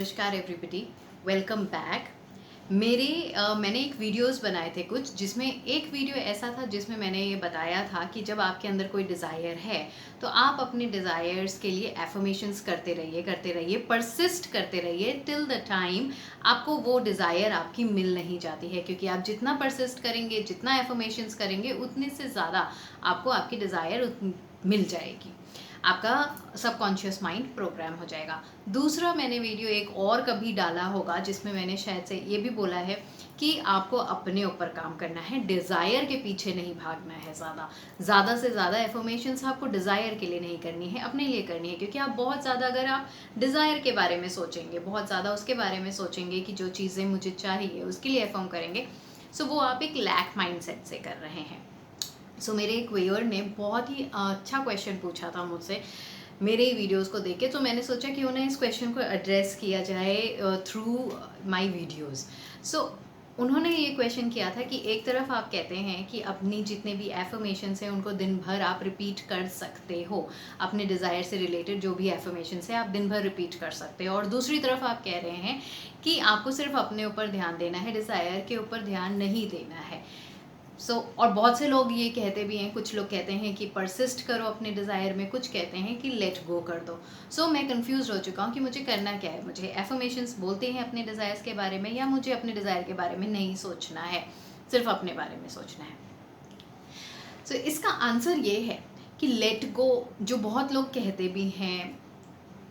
नमस्कार everybody, welcome back. मैंने एक वीडियोस बनाए थे कुछ, जिसमें एक वीडियो ऐसा था जिसमें मैंने ये बताया था कि जब आपके अंदर कोई डिज़ायर है तो आप अपने डिज़ायर्स के लिए एफर्मेशंस करते रहिए, परसिस्ट करते रहिए टिल द टाइम आपको वो डिज़ायर आपकी मिल नहीं जाती है। क्योंकि आप जितना परसिस्ट करेंगे, जितना एफर्मेशंस करेंगे, उतने से ज़्यादा आपको आपकी डिज़ायर मिल जाएगी। आपका सबकॉन्शियस माइंड प्रोग्राम हो जाएगा। दूसरा, मैंने वीडियो एक और कभी डाला होगा जिसमें मैंने शायद से ये भी बोला है कि आपको अपने ऊपर काम करना है, डिज़ायर के पीछे नहीं भागना है। ज़्यादा से ज़्यादा एफर्मेशंस आपको डिज़ायर के लिए नहीं करनी है, अपने लिए करनी है। क्योंकि आप बहुत ज़्यादा अगर आप डिज़ायर के बारे में सोचेंगे, बहुत ज़्यादा उसके बारे में सोचेंगे कि जो चीज़ें मुझे चाहिए उसके लिए एफर्म करेंगे, सो वो आप एक लैक माइंडसेट से कर रहे हैं। मेरे एक व्यूअर ने बहुत ही अच्छा क्वेश्चन पूछा था मुझसे मेरे वीडियोस को देख के, तो मैंने सोचा कि उन्हें इस क्वेश्चन को एड्रेस किया जाए थ्रू माय वीडियोस। उन्होंने ये क्वेश्चन किया था कि एक तरफ आप कहते हैं कि अपनी जितने भी एफर्मेशंस हैं उनको दिन भर आप रिपीट कर सकते हो, अपने डिज़ायर से रिलेटेड जो भी एफर्मेशंस है आप दिन भर रिपीट कर सकते हो, और दूसरी तरफ आप कह रहे हैं कि आपको सिर्फ अपने ऊपर ध्यान देना है, डिज़ायर के ऊपर ध्यान नहीं देना है। और बहुत से लोग ये कहते भी हैं, कुछ लोग कहते हैं कि परसिस्ट करो अपने डिज़ायर में, कुछ कहते हैं कि लेट गो कर दो। मैं कंफ्यूज हो चुका हूँ कि मुझे करना क्या है। मुझे एफर्मेशंस बोलते हैं अपने डिज़ायर्स के बारे में, या मुझे अपने डिज़ायर के बारे में नहीं सोचना है, सिर्फ अपने बारे में सोचना है। इसका आंसर ये है कि लेट गो, जो बहुत लोग कहते भी हैं,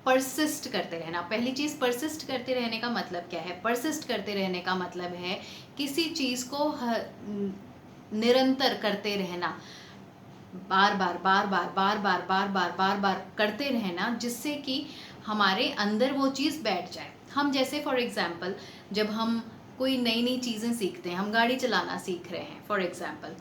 परसिस्ट करते रहना। पहली चीज़, परसिस्ट करते रहने का मतलब क्या है? परसिस्ट करते रहने का मतलब है किसी चीज़ को निरंतर करते रहना, बार बार बार बार बार बार बार बार बार बार करते रहना, जिससे कि हमारे अंदर वो चीज़ बैठ जाए। हम जैसे फॉर एग्जाम्पल, जब हम कोई नई नई चीज़ें सीखते हैं, हम गाड़ी चलाना सीख रहे हैं फॉर एग्जाम्पल,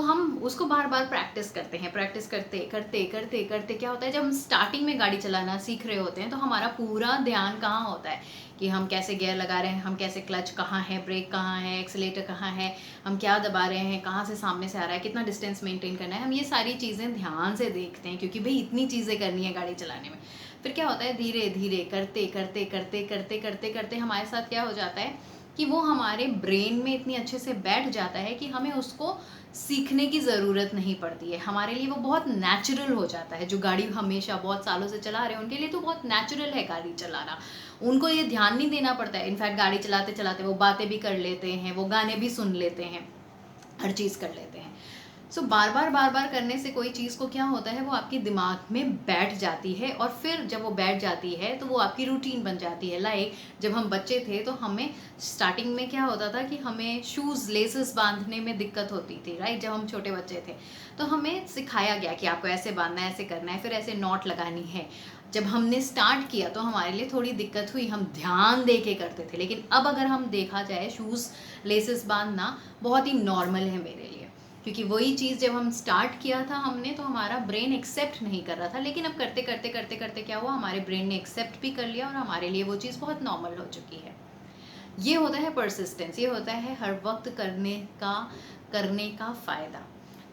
हम उसको बार बार प्रैक्टिस करते हैं। प्रैक्टिस करते करते करते करते क्या होता है, जब हम स्टार्टिंग में गाड़ी चलाना सीख रहे होते हैं तो हमारा पूरा ध्यान कहाँ होता है कि हम कैसे गियर लगा रहे हैं, हम कैसे, क्लच कहाँ है, ब्रेक कहाँ है, एक्सीलेटर कहाँ है, हम क्या दबा रहे हैं, कहाँ से सामने से आ रहा है, कितना डिस्टेंस मेंटेन करना है। हम ये सारी चीज़ें ध्यान से देखते हैं, क्योंकि भाई इतनी चीज़ें करनी है गाड़ी चलाने में। फिर क्या होता है, धीरे धीरे करते करते करते करते करते करते हमारे साथ क्या हो जाता है कि वो हमारे ब्रेन में इतनी अच्छे से बैठ जाता है कि हमें उसको सीखने की ज़रूरत नहीं पड़ती है। हमारे लिए वो बहुत नेचुरल हो जाता है। जो गाड़ी हमेशा बहुत सालों से चला रहे हैं उनके लिए तो बहुत नेचुरल है गाड़ी चलाना, उनको ये ध्यान नहीं देना पड़ता है। इनफैक्ट गाड़ी चलाते चलाते वो बातें भी कर लेते हैं, वो गाने भी सुन लेते हैं, हर चीज़ कर लेते हैं। बार बार करने से कोई चीज़ को क्या होता है, वो आपके दिमाग में बैठ जाती है, और फिर जब वो बैठ जाती है तो वो आपकी रूटीन बन जाती है। लाइक जब हम बच्चे थे तो हमें स्टार्टिंग में क्या होता था कि हमें शूज़ लेसेस बांधने में दिक्कत होती थी, राइट। जब हम छोटे बच्चे थे तो हमें सिखाया गया कि आपको ऐसे बांधना है, ऐसे करना है, फिर ऐसे नॉट लगानी है। जब हमने स्टार्ट किया तो हमारे लिए थोड़ी दिक्कत हुई, हम ध्यान दे के करते थे। लेकिन अब अगर हम देखा जाए, शूज़ लेसेस बांधना बहुत ही नॉर्मल है मेरे लिए, क्योंकि वही चीज़ जब हम स्टार्ट किया था हमने, तो हमारा ब्रेन एक्सेप्ट नहीं कर रहा था। लेकिन अब करते करते करते करते क्या हुआ, हमारे ब्रेन ने एक्सेप्ट भी कर लिया और हमारे लिए वो चीज़ बहुत नॉर्मल हो चुकी है। ये होता है परसिस्टेंस, ये होता है हर वक्त करने का फ़ायदा।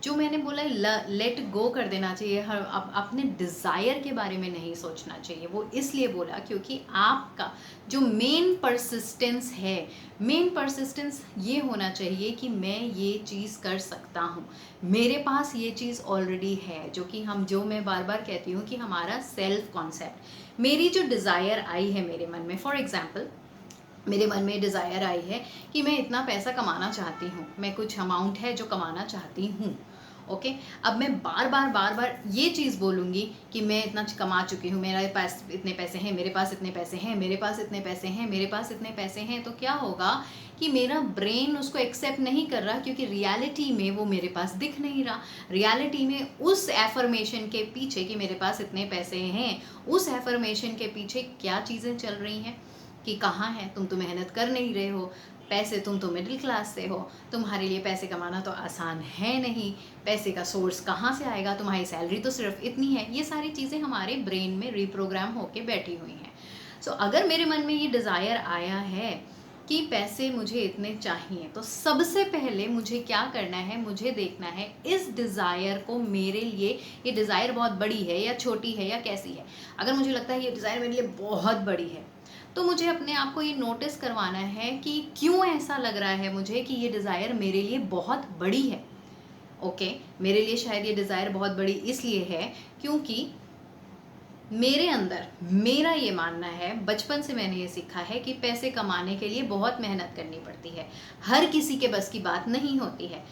जो मैंने बोला लेट गो कर देना चाहिए, हर अपने डिज़ायर के बारे में नहीं सोचना चाहिए, वो इसलिए बोला क्योंकि आपका जो मेन परसिस्टेंस है, मेन परसिस्टेंस ये होना चाहिए कि मैं ये चीज़ कर सकता हूँ, मेरे पास ये चीज़ ऑलरेडी है। जो मैं बार बार कहती हूँ कि हमारा सेल्फ कॉन्सेप्ट, मेरी जो डिज़ायर आई है मेरे मन में, फॉर एग्जाम्पल मेरे मन में डिज़ायर आई है कि मैं इतना पैसा कमाना चाहती हूँ, मैं कुछ अमाउंट है जो कमाना चाहती हूँ, ओके। अब मैं बार बार ये चीज़ बोलूँगी कि मैं इतना कमा चुकी हूँ, मेरे पास इतने पैसे हैं, मेरे पास इतने पैसे हैं, मेरे पास इतने पैसे हैं, मेरे पास इतने पैसे हैं, तो क्या होगा कि मेरा ब्रेन उसको एक्सेप्ट नहीं कर रहा, क्योंकि रियलिटी में वो मेरे पास दिख नहीं रहा। रियलिटी में उस एफर्मेशन के पीछे कि मेरे पास इतने पैसे हैं, उस एफर्मेशन के पीछे क्या चीज़ें चल रही हैं कि कहाँ है, तुम तो मेहनत कर नहीं रहे हो, पैसे, तुम तो मिडिल क्लास से हो, तुम्हारे लिए पैसे कमाना तो आसान है नहीं, पैसे का सोर्स कहाँ से आएगा, तुम्हारी सैलरी तो सिर्फ इतनी है। ये सारी चीज़ें हमारे ब्रेन में रिप्रोग्राम होके बैठी हुई हैं। अगर मेरे मन में ये डिज़ायर आया है कि पैसे मुझे इतने चाहिए, तो सबसे पहले मुझे क्या करना है, मुझे देखना है इस डिज़ायर को, मेरे लिए ये डिज़ायर बहुत बड़ी है या छोटी है या कैसी है। अगर मुझे लगता है ये डिज़ायर मेरे लिए बहुत बड़ी है, तो मुझे अपने आप को ये नोटिस करवाना है कि क्यों ऐसा लग रहा है मुझे कि ये डिज़ायर मेरे लिए बहुत बड़ी है। ओके, मेरे लिए शायद ये डिज़ायर बहुत बड़ी इसलिए है क्योंकि मेरे अंदर मेरा ये मानना है, बचपन से मैंने ये सीखा है कि पैसे कमाने के लिए बहुत मेहनत करनी पड़ती है। हर किसी के बस की बात नहीं होती है।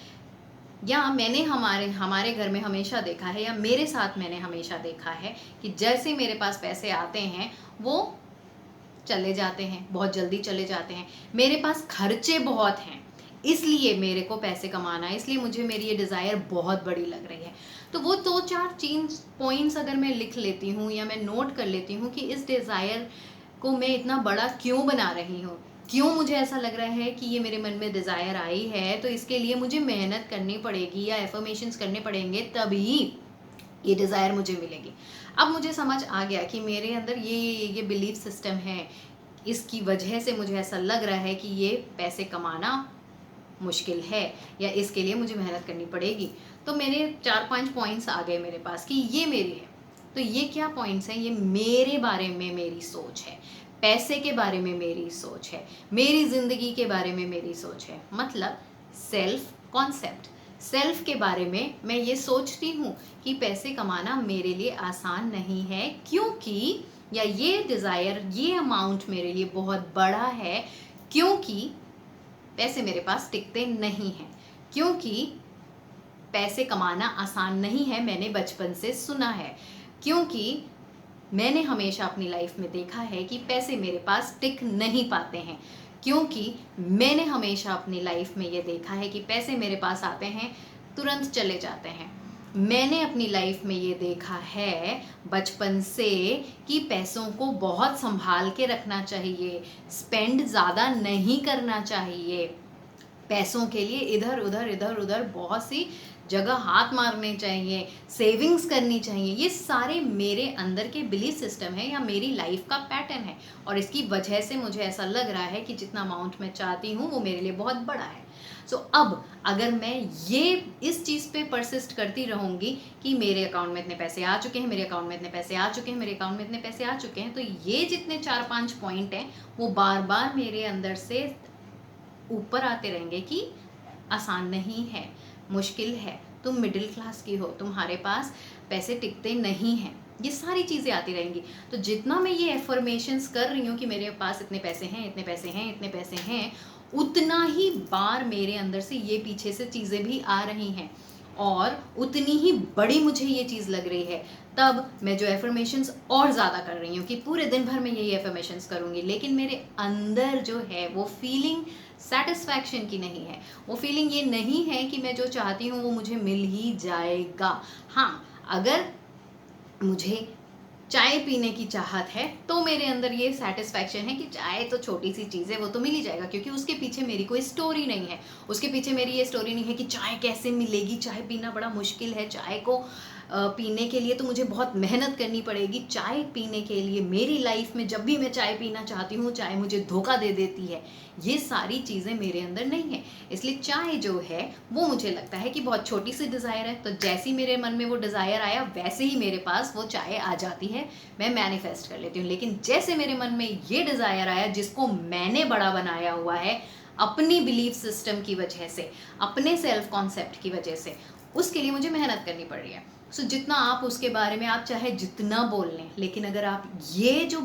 या मैंने हमारे हमारे घर में हमेशा देखा है, या मेरे साथ मैंने हमेशा देखा है कि जैसे मेरे पास पैसे आते हैं वो चले जाते हैं, बहुत जल्दी चले जाते हैं। मेरे पास खर्चे बहुत हैं, इसलिए मेरे को पैसे कमाना है, इसलिए मुझे मेरी ये डिज़ायर बहुत बड़ी लग रही है। तो वो 2-4 चीन पॉइंट्स अगर मैं लिख लेती हूँ या मैं नोट कर लेती हूँ कि इस डिज़ायर को मैं इतना बड़ा क्यों बना रही हूँ, क्यों मुझे ऐसा लग रहा है कि ये मेरे मन में डिज़ायर आई है, तो इसके लिए मुझे मेहनत करनी पड़ेगी या एफर्मेशंस करने पड़ेंगे, तभी ये डिज़ायर मुझे मिलेगी। अब मुझे समझ आ गया कि मेरे अंदर ये बिलीफ सिस्टम है, इसकी वजह से मुझे ऐसा लग रहा है कि ये पैसे कमाना मुश्किल है या इसके लिए मुझे मेहनत करनी पड़ेगी। तो मेरे 4-5 पॉइंट्स आ गए मेरे पास कि ये मेरी है। तो ये क्या पॉइंट्स हैं? ये मेरे बारे में मेरी सोच है, पैसे के बारे में मेरी सोच है, मेरी ज़िंदगी के बारे में मेरी सोच है। मतलब सेल्फ कॉन्सेप्ट, सेल्फ के बारे में मैं ये सोचती हूँ कि पैसे कमाना मेरे लिए आसान नहीं है, क्योंकि या ये डिज़ायर, ये अमाउंट मेरे लिए बहुत बड़ा है, क्योंकि पैसे मेरे पास टिकते नहीं हैं, क्योंकि पैसे कमाना आसान नहीं है, मैंने बचपन से सुना है, क्योंकि मैंने हमेशा अपनी लाइफ में देखा है कि पैसे मेरे पास टिक नहीं पाते हैं, क्योंकि मैंने हमेशा अपनी लाइफ में ये देखा है कि पैसे मेरे पास आते हैं तुरंत चले जाते हैं। मैंने अपनी लाइफ में ये देखा है बचपन से कि पैसों को बहुत संभाल के रखना चाहिए, स्पेंड ज़्यादा नहीं करना चाहिए, पैसों के लिए इधर उधर बहुत सी जगह हाथ मारने चाहिए, सेविंग्स करनी चाहिए। ये सारे मेरे अंदर के बिलीफ सिस्टम है या मेरी लाइफ का पैटर्न है, और इसकी वजह से मुझे ऐसा लग रहा है कि जितना अमाउंट मैं चाहती हूँ वो मेरे लिए बहुत बड़ा है। सो अब अगर मैं ये इस चीज़ पे परसिस्ट करती रहूँगी कि मेरे अकाउंट में इतने पैसे आ चुके हैं, मेरे अकाउंट में इतने पैसे आ चुके हैं, मेरे अकाउंट में इतने पैसे आ चुके हैं, तो ये जितने 4-5 पॉइंट हैं वो बार बार मेरे अंदर से ऊपर आते रहेंगे कि आसान नहीं है, मुश्किल है, तुम मिडिल क्लास की हो, तुम्हारे पास पैसे टिकते नहीं हैं, ये सारी चीज़ें आती रहेंगी। तो जितना मैं ये एफर्मेशंस कर रही हूँ कि मेरे पास इतने पैसे हैं, इतने पैसे हैं, इतने पैसे हैं, उतना ही बार मेरे अंदर से ये पीछे से चीज़ें भी आ रही हैं और उतनी ही बड़ी मुझे ये चीज़ लग रही है। तब मैं जो एफर्मेशंस और ज़्यादा कर रही हूँ कि पूरे दिन भर में यही एफर्मेशंस करूँगी, लेकिन मेरे अंदर जो है वो फीलिंग सेटिस्फैक्शन की नहीं है, वो फीलिंग ये नहीं है कि मैं जो चाहती हूँ वो मुझे मिल ही जाएगा। हाँ, अगर मुझे चाय पीने की चाहत है तो मेरे अंदर ये सेटिस्फैक्शन है कि चाय तो छोटी सी चीज़ है, वो तो मिल ही जाएगा, क्योंकि उसके पीछे मेरी कोई स्टोरी नहीं है। उसके पीछे मेरी ये स्टोरी नहीं है कि चाय कैसे मिलेगी, चाय पीना बड़ा मुश्किल है, चाय को पीने के लिए तो मुझे बहुत मेहनत करनी पड़ेगी। चाय पीने के लिए मेरी लाइफ में जब भी मैं चाय पीना चाहती हूँ चाय मुझे धोखा दे देती है। ये सारी चीज़ें मेरे अंदर नहीं है, इसलिए चाय जो है वो मुझे लगता है कि बहुत छोटी सी डिज़ायर है। तो जैसी मेरे मन में वो डिज़ायर आया वैसे ही मेरे पास वो चाय आ जाती है, मैं मैनिफेस्ट कर लेती हूँ। लेकिन जैसे मेरे मन में ये डिज़ायर आया जिसको मैंने बड़ा बनाया हुआ है अपनी बिलीफ सिस्टम की वजह से, अपने सेल्फ कॉन्सेप्ट की वजह से, उसके लिए मुझे मेहनत करनी पड़ रही है। सो जितना आप उसके बारे में आप चाहे जितना बोल लें, लेकिन अगर आप ये जो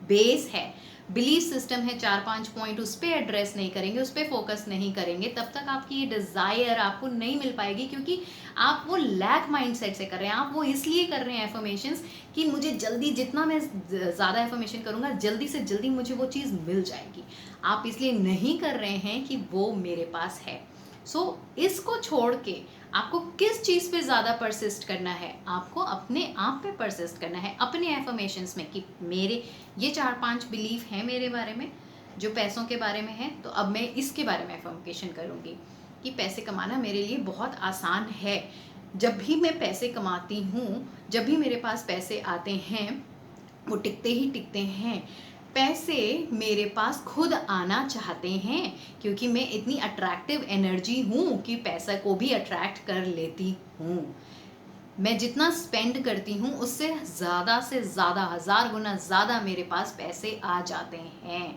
बेस है, बिलीफ सिस्टम है, 4-5 पॉइंट उस पर एड्रेस नहीं करेंगे, उस पर फोकस नहीं करेंगे, तब तक आपकी ये डिज़ायर आपको नहीं मिल पाएगी, क्योंकि आप वो लैक माइंडसेट से कर रहे हैं। आप वो इसलिए कर रहे हैं एफर्मेशंस कि मुझे जल्दी, जितना मैं ज़्यादा एफर्मेशन करूँगा जल्दी से जल्दी मुझे वो चीज़ मिल जाएगी। आप इसलिए नहीं कर रहे हैं कि वो मेरे पास है। सो इसको छोड़ के आपको किस चीज़ पे ज़्यादा परसिस्ट करना है? आपको अपने आप पे परसिस्ट करना है, अपने एफर्मेशंस में, कि मेरे ये 4-5 बिलीफ हैं मेरे बारे में जो पैसों के बारे में है, तो अब मैं इसके बारे में एफर्मेशन करूँगी कि पैसे कमाना मेरे लिए बहुत आसान है। जब भी मैं पैसे कमाती हूँ, जब भी मेरे पास पैसे आते हैं, वो टिकते ही टिकते हैं। पैसे मेरे पास खुद आना चाहते हैं, क्योंकि मैं इतनी अट्रैक्टिव एनर्जी हूँ कि पैसा को भी अट्रैक्ट कर लेती हूँ। मैं जितना स्पेंड करती हूँ उससे ज़्यादा से ज़्यादा 1000 गुना ज़्यादा मेरे पास पैसे आ जाते हैं।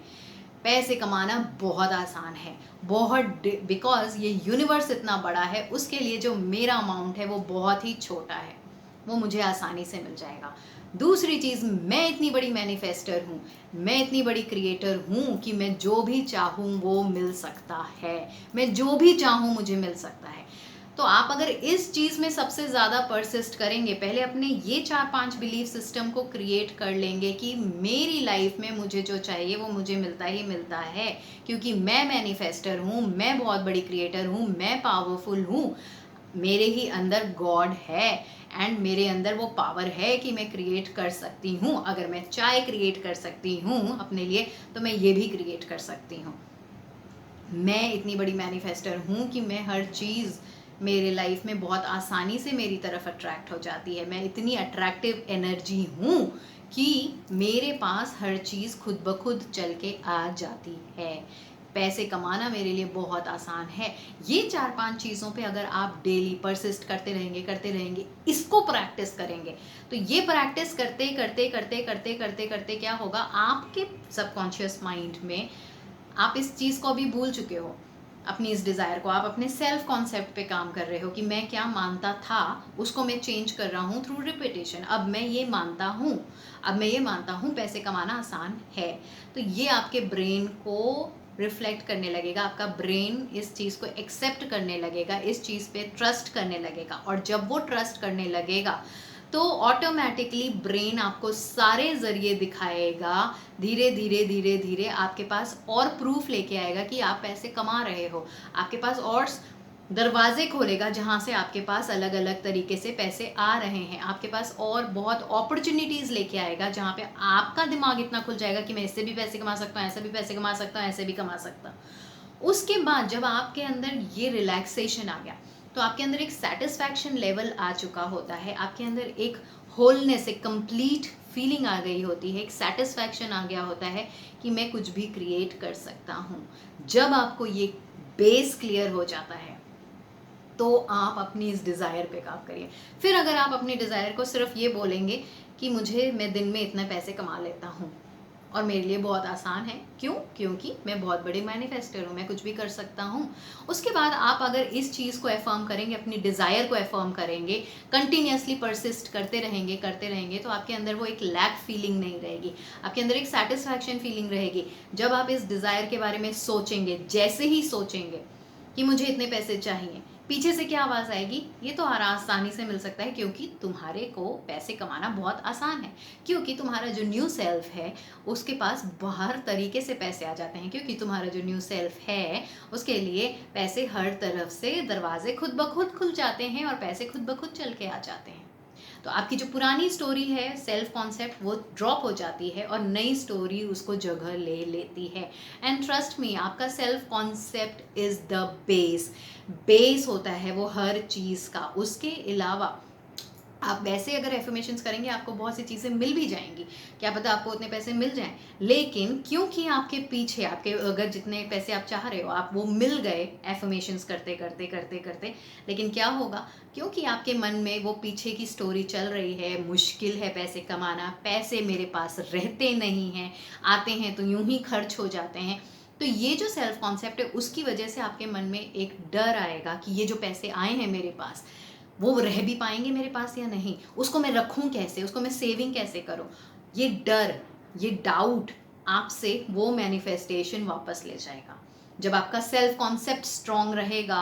पैसे कमाना बहुत आसान है, बहुत, बिकॉज़ ये यूनिवर्स इतना बड़ा है, उसके लिए जो मेरा अमाउंट है वो बहुत ही छोटा है, वो मुझे आसानी से मिल जाएगा। दूसरी चीज़, मैं इतनी बड़ी मैनिफेस्टर हूँ, मैं इतनी बड़ी क्रिएटर हूँ कि मैं जो भी चाहूँ वो मिल सकता है, मैं जो भी चाहूँ मुझे मिल सकता है। तो आप अगर इस चीज़ में सबसे ज़्यादा परसिस्ट करेंगे, पहले अपने ये 4-5 बिलीफ सिस्टम को क्रिएट कर लेंगे कि मेरी लाइफ में मुझे जो चाहिए वो मुझे मिलता ही मिलता है, क्योंकि मैं मैनिफेस्टर हूँ, मैं बहुत बड़ी क्रिएटर हूँ, मैं पावरफुल हूँ, मेरे ही अंदर गॉड है, एंड मेरे अंदर वो पावर है कि मैं क्रिएट कर सकती हूँ। अगर मैं चाय क्रिएट कर सकती हूँ अपने लिए, तो मैं ये भी क्रिएट कर सकती हूँ। मैं इतनी बड़ी मैनिफेस्टर हूँ कि मैं हर चीज़ मेरे लाइफ में बहुत आसानी से मेरी तरफ अट्रैक्ट हो जाती है। मैं इतनी अट्रैक्टिव एनर्जी हूँ कि मेरे पास हर चीज़ खुद ब खुद चल के आ जाती है। पैसे कमाना मेरे लिए बहुत आसान है। ये 4-5 चीज़ों पे अगर आप डेली परसिस्ट करते रहेंगे, इसको प्रैक्टिस करेंगे, तो ये प्रैक्टिस करते करते करते करते करते करते क्या होगा, आपके सबकॉन्शियस माइंड में आप इस चीज़ को अभी भूल चुके हो, अपनी इस डिज़ायर को। आप अपने सेल्फ कॉन्सेप्ट पे काम कर रहे हो कि मैं क्या मानता था, उसको मैं चेंज कर रहा हूँ थ्रू रिपीटेशन। अब मैं ये मानता हूँ, अब मैं ये मानता हूँ पैसे कमाना आसान है। तो ये आपके ब्रेन को रिफ्लेक्ट करने लगेगा, आपका ब्रेन इस चीज़ को एक्सेप्ट करने लगेगा, इस चीज़ पे ट्रस्ट करने लगेगा। और जब वो ट्रस्ट करने लगेगा तो ऑटोमेटिकली ब्रेन आपको सारे जरिए दिखाएगा, धीरे धीरे धीरे धीरे आपके पास और प्रूफ लेके आएगा कि आप पैसे कमा रहे हो, आपके पास और दरवाजे खोलेगा जहाँ से आपके पास अलग अलग तरीके से पैसे आ रहे हैं, आपके पास और बहुत अपॉर्चुनिटीज़ लेके आएगा जहाँ पे आपका दिमाग इतना खुल जाएगा कि मैं इससे भी पैसे कमा सकता हूँ, ऐसे भी पैसे कमा सकता हूँ, ऐसे भी कमा सकता हूँ। उसके बाद जब आपके अंदर ये रिलैक्सेशन आ गया, तो आपके अंदर एक सेटिस्फैक्शन लेवल आ चुका होता है, आपके अंदर एक होलनेस, एक कंप्लीट फीलिंग आ गई होती है, एक सेटिस्फैक्शन आ गया होता है कि मैं कुछ भी क्रिएट कर सकता हूँ। जब आपको ये बेस क्लियर हो जाता है तो आप अपनी इस डिज़ायर पे काम करिए। फिर अगर आप अपनी डिज़ायर को सिर्फ ये बोलेंगे कि मैं दिन में इतने पैसे कमा लेता हूँ और मेरे लिए बहुत आसान है, क्यों? क्योंकि मैं बहुत बड़ी मैनिफेस्टर हूँ, मैं कुछ भी कर सकता हूँ। उसके बाद आप अगर इस चीज़ को एफर्म करेंगे, अपनी डिज़ायर को एफर्म करेंगे, कंटिन्यूसली परसिस्ट करते रहेंगे, तो आपके अंदर वो एक लैक फीलिंग नहीं रहेगी, आपके अंदर एक सेटिस्फैक्शन फीलिंग रहेगी। जब आप इस डिज़ायर के बारे में सोचेंगे, जैसे ही सोचेंगे कि मुझे इतने पैसे चाहिए, पीछे से क्या आवाज़ आएगी, ये तो आसानी से मिल सकता है, क्योंकि तुम्हारे को पैसे कमाना बहुत आसान है, क्योंकि तुम्हारा जो न्यू सेल्फ है उसके पास बाहर तरीके से पैसे आ जाते हैं, क्योंकि तुम्हारा जो न्यू सेल्फ है उसके लिए पैसे हर तरफ से दरवाजे खुद ब खुद खुल जाते हैं और पैसे खुद ब खुद चल के आ जाते हैं। तो आपकी जो पुरानी स्टोरी है, सेल्फ कॉन्सेप्ट, वो ड्रॉप हो जाती है और नई स्टोरी उसको जगह ले लेती है। एंड ट्रस्ट मी, आपका self concept is the base. Base होता है वो हर चीज़ का। उसके अलावा आप वैसे अगर एफर्मेशंस करेंगे आपको बहुत सी चीज़ें मिल भी जाएंगी, क्या पता आपको उतने पैसे मिल जाएं, लेकिन क्योंकि आपके पीछे, आपके अगर जितने पैसे आप चाह रहे हो आप वो मिल गए एफर्मेशंस करते करते करते करते, लेकिन क्या होगा, क्योंकि आपके मन में वो पीछे की स्टोरी चल रही है, मुश्किल है पैसे कमाना, पैसे मेरे पास रहते नहीं हैं, आते हैं तो यूं ही खर्च हो जाते हैं। तो ये जो सेल्फ कॉन्सेप्ट है उसकी वजह से आपके मन में एक डर आएगा कि ये जो पैसे आए हैं मेरे पास, वो रह भी पाएंगे मेरे पास या नहीं, उसको मैं रखूं कैसे, उसको मैं सेविंग कैसे करूं। ये डर, ये डाउट आपसे वो मैनिफेस्टेशन वापस ले जाएगा। जब आपका सेल्फ कॉन्सेप्ट स्ट्रांग रहेगा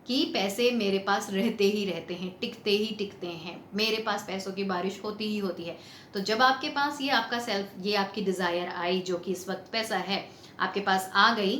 कि पैसे मेरे पास रहते ही रहते हैं, टिकते ही टिकते हैं, मेरे पास पैसों की बारिश होती ही होती है, तो जब आपके पास ये आपका सेल्फ, ये आपकी डिज़ायर आई जो कि इस वक्त पैसा है, आपके पास आ गई,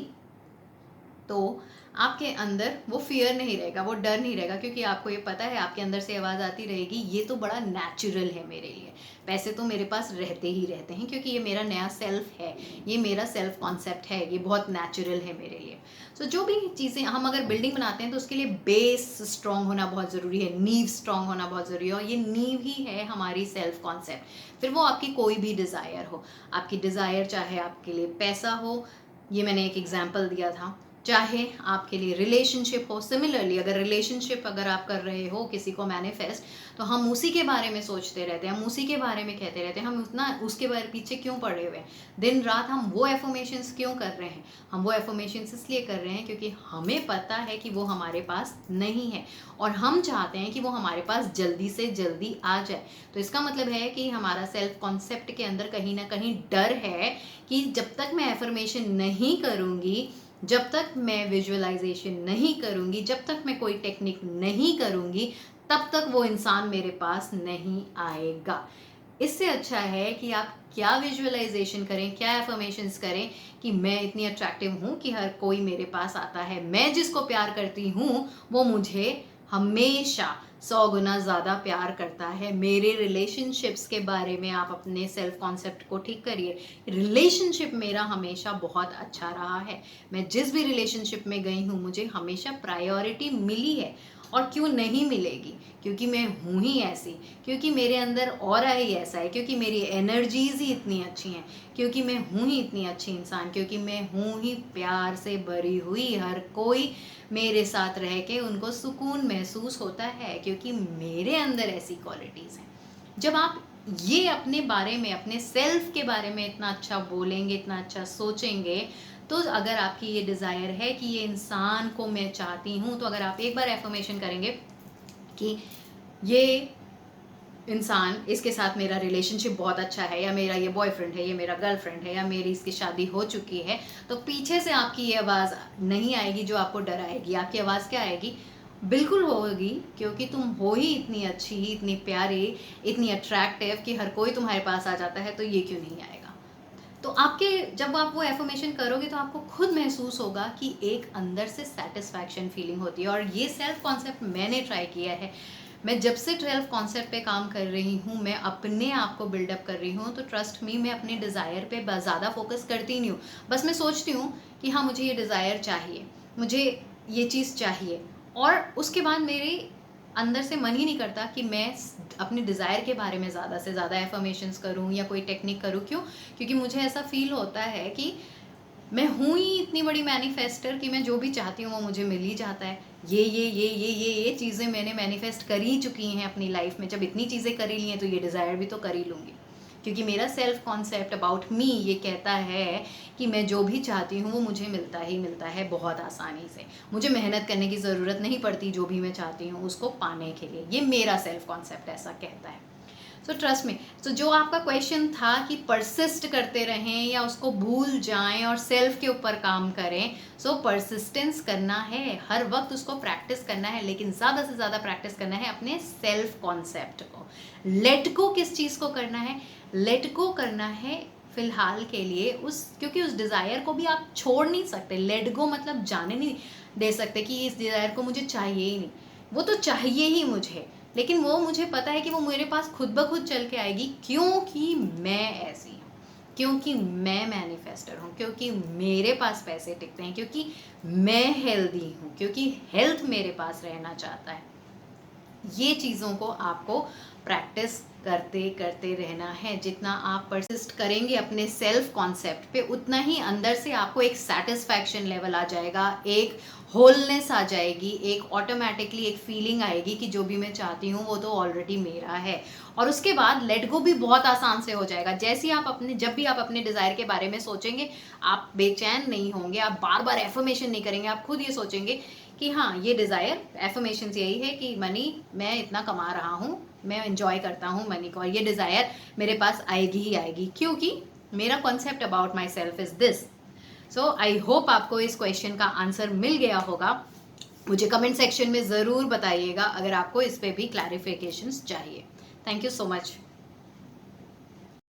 तो आपके अंदर वो फियर नहीं रहेगा, वो डर नहीं रहेगा, क्योंकि आपको ये पता है, आपके अंदर से आवाज़ आती रहेगी ये तो बड़ा नेचुरल है मेरे लिए, पैसे तो मेरे पास रहते ही रहते हैं, क्योंकि ये मेरा नया सेल्फ है, ये मेरा सेल्फ कॉन्सेप्ट है, ये बहुत नेचुरल है मेरे लिए। सो जो भी चीज़ें हम अगर बिल्डिंग बनाते हैं तो उसके लिए बेस स्ट्रॉन्ग होना बहुत ज़रूरी है, नींव स्ट्रॉन्ग होना बहुत ज़रूरी है, और ये नींव ही है हमारी सेल्फ कॉन्सेप्ट। फिर वो आपकी कोई भी डिज़ायर हो, आपकी डिज़ायर चाहे आपके लिए पैसा हो, ये मैंने एक एग्जाम्पल दिया था, चाहे आपके लिए रिलेशनशिप हो। सिमिलरली अगर रिलेशनशिप अगर आप कर रहे हो किसी को मैनिफेस्ट, तो हम उसी के बारे में सोचते रहते हैं, हम उसी के बारे में कहते रहते हैं, हम उतना उसके बारे पीछे क्यों पड़े हुए हैं, दिन रात हम वो एफर्मेशंस क्यों कर रहे हैं। हम वो एफर्मेशंस इसलिए कर रहे हैं क्योंकि हमें पता है कि वो हमारे पास नहीं है और हम चाहते हैं कि वो हमारे पास जल्दी से जल्दी आ जाए। तो इसका मतलब है कि हमारा सेल्फ कॉन्सेप्ट के अंदर कहीं ना कहीं डर है कि जब तक मैं एफर्मेशन नहीं करूँगी, जब तक मैं विजुअलाइजेशन नहीं करूँगी, जब तक मैं कोई टेक्निक नहीं करूँगी, तब तक वो इंसान मेरे पास नहीं आएगा। इससे अच्छा है कि आप क्या विजुअलाइजेशन करें, क्या एफर्मेशंस करें कि मैं इतनी अट्रैक्टिव हूँ कि हर कोई मेरे पास आता है, मैं जिसको प्यार करती हूँ वो मुझे हमेशा 100 गुना ज़्यादा प्यार करता है। मेरे रिलेशनशिप्स के बारे में आप अपने सेल्फ कॉन्सेप्ट को ठीक करिए। रिलेशनशिप मेरा हमेशा बहुत अच्छा रहा है, मैं जिस भी रिलेशनशिप में गई हूँ मुझे हमेशा प्रायोरिटी मिली है। और क्यों नहीं मिलेगी, क्योंकि मैं हूँ ही ऐसी, क्योंकि मेरे अंदर ऑरा ही ऐसा है, क्योंकि मेरी एनर्जीज ही इतनी अच्छी हैं, क्योंकि मैं हूँ ही इतनी अच्छी इंसान, क्योंकि मैं हूँ ही प्यार से भरी हुई। हर कोई मेरे साथ रह के उनको सुकून महसूस होता है, क्योंकि मेरे अंदर ऐसी क्वालिटीज़ हैं। जब आप ये अपने बारे में, अपने सेल्फ के बारे में इतना अच्छा बोलेंगे, इतना अच्छा सोचेंगे, तो अगर आपकी ये डिज़ायर है कि ये इंसान को मैं चाहती हूँ, तो अगर आप एक बार एफर्मेशन करेंगे कि ये इंसान, इसके साथ मेरा रिलेशनशिप बहुत अच्छा है, या मेरा ये बॉयफ्रेंड है, ये मेरा गर्लफ्रेंड है, या मेरी इसकी शादी हो चुकी है, तो पीछे से आपकी ये आवाज़ नहीं आएगी जो आपको डराएगी। आपकी आवाज़ क्या आएगी? बिल्कुल होगी, क्योंकि तुम हो ही इतनी अच्छी, इतनी प्यारी, इतनी अट्रैक्टिव कि हर कोई तुम्हारे पास आ जाता है, तो ये क्यों नहीं आएगा। तो आपके जब आप वो एफर्मेशन करोगे तो आपको खुद महसूस होगा कि एक अंदर से सेटिस्फैक्शन फीलिंग होती है। और ये सेल्फ कॉन्सेप्ट मैंने ट्राई किया है। मैं जब से 12 कॉन्सेप्ट पे काम कर रही हूँ, मैं अपने आप को बिल्डअप कर रही हूँ, तो ट्रस्ट मी, मैं अपने डिज़ायर पे ज़्यादा फोकस करती नहीं हूँ। बस मैं सोचती हूँ कि हाँ मुझे ये डिज़ायर चाहिए, मुझे ये चीज़ चाहिए, और उसके बाद मेरे अंदर से मन ही नहीं करता कि मैं अपने डिज़ायर के बारे में ज़्यादा से ज़्यादा एफर्मेशंस करूँ या कोई टेक्निक करूँ। क्यों? क्योंकि मुझे ऐसा फील होता है कि मैं हूँ ही इतनी बड़ी मैनिफेस्टर कि मैं जो भी चाहती हूँ वो मुझे मिल ही जाता है। ये चीज़ें मैंने मैनिफेस्ट कर ही चुकी हैं अपनी लाइफ में। जब इतनी चीज़ें कर ही ली हैं तो ये डिज़ायर भी तो कर ही लूँगी, क्योंकि मेरा सेल्फ कॉन्सेप्ट अबाउट मी ये कहता है कि मैं जो भी चाहती हूँ वो मुझे मिलता ही मिलता है बहुत आसानी से। मुझे मेहनत करने की ज़रूरत नहीं पड़ती जो भी मैं चाहती हूँ उसको पाने के लिए। ये मेरा सेल्फ कॉन्सेप्ट ऐसा कहता है। सो ट्रस्ट में, तो जो आपका क्वेश्चन था कि परसिस्ट करते रहें या उसको भूल जाएं और सेल्फ के ऊपर काम करें, सो परसिस्टेंस करना है, हर वक्त उसको प्रैक्टिस करना है, लेकिन ज़्यादा से ज़्यादा प्रैक्टिस करना है अपने सेल्फ कॉन्सेप्ट को। लेट गो किस चीज़ को करना है? लेट गो करना है फिलहाल के लिए क्योंकि उस डिज़ायर को भी आप छोड़ नहीं सकते। लेट गो मतलब जाने नहीं दे सकते कि इस डिज़ायर को मुझे चाहिए ही नहीं, वो तो चाहिए ही मुझे, लेकिन वो मुझे पता है कि वो मेरे पास खुद ब खुद चल के आएगी, क्योंकि मैं ऐसी हूँ, क्योंकि मैं मैनिफेस्टर हूँ, क्योंकि मेरे पास पैसे टिकते हैं, क्योंकि मैं हेल्दी हूँ, क्योंकि हेल्थ मेरे पास रहना चाहता है। ये चीज़ों को आपको प्रैक्टिस करते करते रहना है। जितना आप परसिस्ट करेंगे अपने सेल्फ कॉन्सेप्ट पे, उतना ही अंदर से आपको एक सेटिस्फैक्शन लेवल आ जाएगा, एक होलनेस आ जाएगी, एक ऑटोमेटिकली एक फीलिंग आएगी कि जो भी मैं चाहती हूँ वो तो ऑलरेडी मेरा है। और उसके बाद लेट गो भी बहुत आसान से हो जाएगा। जैसे आप अपने जब भी आप अपने डिज़ायर के बारे में सोचेंगे, आप बेचैन नहीं होंगे, आप बार बार एफर्मेशन नहीं करेंगे, आप खुद ये सोचेंगे कि हाँ ये डिज़ायर, एफर्मेशंस यही है कि मनी, मैं इतना कमा रहा हूँ, मैं एंजॉय करता हूँ मनी को, और ये डिज़ायर मेरे पास आएगी ही आएगी, क्योंकि मेरा concept about my self is this. So I hope आपको इस क्वेश्चन का आंसर मिल गया होगा। मुझे कमेंट सेक्शन में ज़रूर बताइएगा अगर आपको इस पर भी क्लैरिफिकेशंस चाहिए। Thank you so much.